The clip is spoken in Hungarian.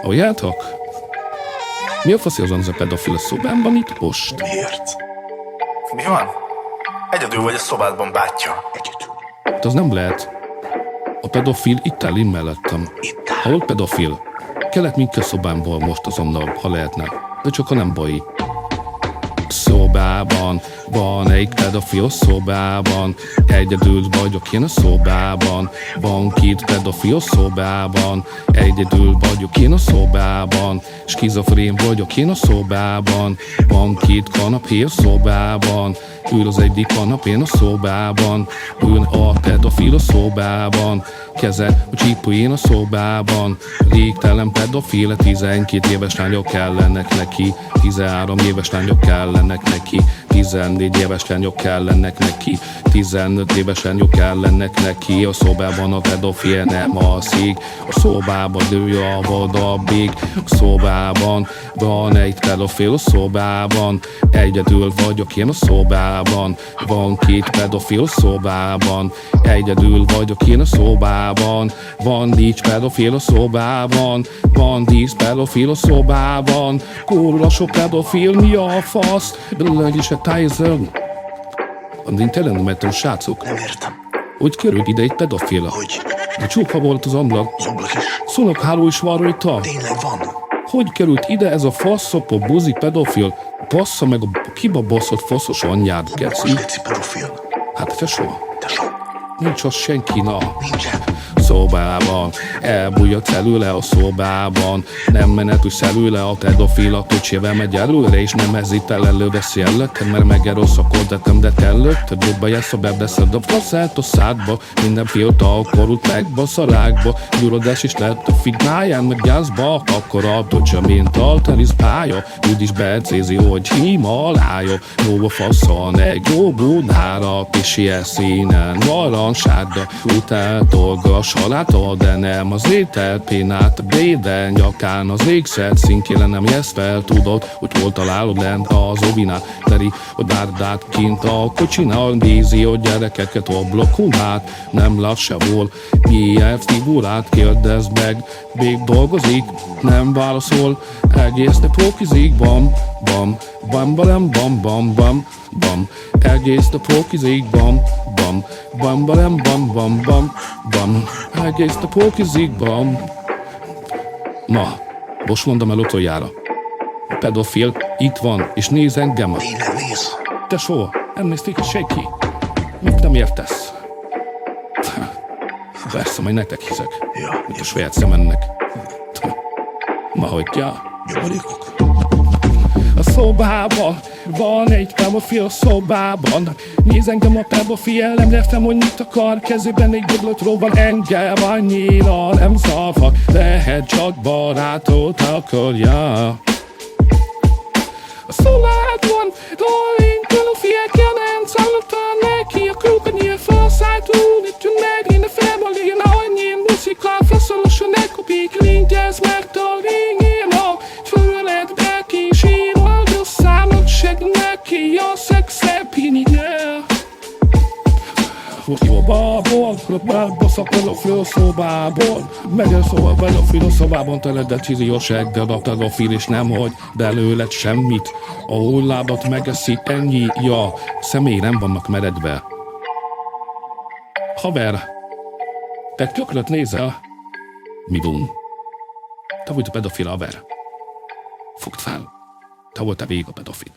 Halljátok? Mi a faszi azon az a pedofil a szobámban itt most? Miért? Mi van? Egyedül vagy a szobádban, bátyja. Egyedül. Hát az nem lehet. A pedofil itt áll én mellettem. Itt áll. Hallod, pedofil? Kellett mindke szobámból most azonnal, ha lehetne. De csak ha nem baj. Szobában van egy pedofil szobában. Egyedül vagyok én a szobában. Van két pedofil szobában. Egyedül vagyok én a szobában. Skizofrén vagyok én a szobában. Van két kanapé a szobában. Ül az egyik kanapén a szobában. Ül a pedofil a szobában. Keze a csípőjén a szobában. Régtelen pedofil, 12 éves lányok kellenek neki. 13 éves lányok kellenek neki. 14 éves lányok kellenek neki. 15 éves lányok kellenek neki. A szobában a pedofil nem alszik. A szobában ő a vadabig. A szobában van egy pedofil a szobában. Egyedül vagyok én a szobában. Van két pedofil a szobában. Egyedül vagyok én a szobában. Van 4 pedofil a szobában. Van 10 pedofil a szobában. Kurva sok pedofil, mi a fasz? Belőle is a Tyson. Én tényleg nem értem, srácok. Nem értem. Hogy került ide egy pedofila? Hogy? De csupa volt az ablak. Az ablak is. Szónokháló is van rajta. Tényleg van. Hogy került ide ez a faszopó buzi pedofil? Bassza meg a kiba baszott faszos anyját, Az geci. geci pedofil. Hát tesó, Tesó. nincs az senki, na. Nincsen. Szobában, elbújjak előle a szobában. Nem menetű előle a pedofil, a kocsivel megy előre, és nem hezítel előveszi előtted, mert megerőszakoltatom, de te előtted jobban jársz, ha bebeszed a faszát a szádba. Minden fiatal korút megbasz a rákba. Gyurodás is lett a fignáján, meg gyászba. Akkor a tocsa, mint a teniszpálya. Úgyis becézi, hogy Himalája. Jó a faszon, egy jó búdára, kis ilyen színen, narancssárga. Utáltolga a salától, de nem az ételt pénát. Béden nyakán az ékszert szintjére nem jössz fel, tudod, hogy hol találod lent az ovinál. Teri, hogy dárdát kint a kocsinál, nézi a gyerekeket a blokkon át. Nem lát sehol, milyen figurát kérdezd meg. Még dolgozik, nem válaszol, egész nap pókizik, bam, bam, bam, bam, bam, bam, bam, bam. Egész nap pókizik, bam, bam, bam, bam, bam, bam, bam, bam. Egész nap pókizik, bam. Na, most mondom el utoljára. A pedofil itt van, és néz engem. Tényleg néz. Tesó, nem nézték senki. Mit nem értesz? Persze, majd nektek hiszek. Ja, Mint a saját szemennek. Ma hagyja. nyomorékok. A szobában van egy pedofil a szobában. Néz engem a pedofil, nem értem, hogy mit akar. Kezében egy doblott róval engem annyira nem zavar. Lehet csak barátot akarja. A szobában van egy pedofil, kedvenc hallottam neki. A krókanyél felszállt úgy, hogy meg én a felbalén annyi muzika. Feszolosan elkopik, lingyez meg a lényén. A föled neki sírod a számot, seg neki a szexepinigel. Szobából, megbasz a pedofil szobából. Megy a szóval pedofil szobában, teledett csizi a segged a pedofil, és nem hagy belőled semmit. A hulládat megeszi, ennyi, ja, személy nem vannak meredve. Haver, te tökret nézel? Mi van? Te vagy a pedofil, haver. Fogd fel, te voltál végig a pedofil.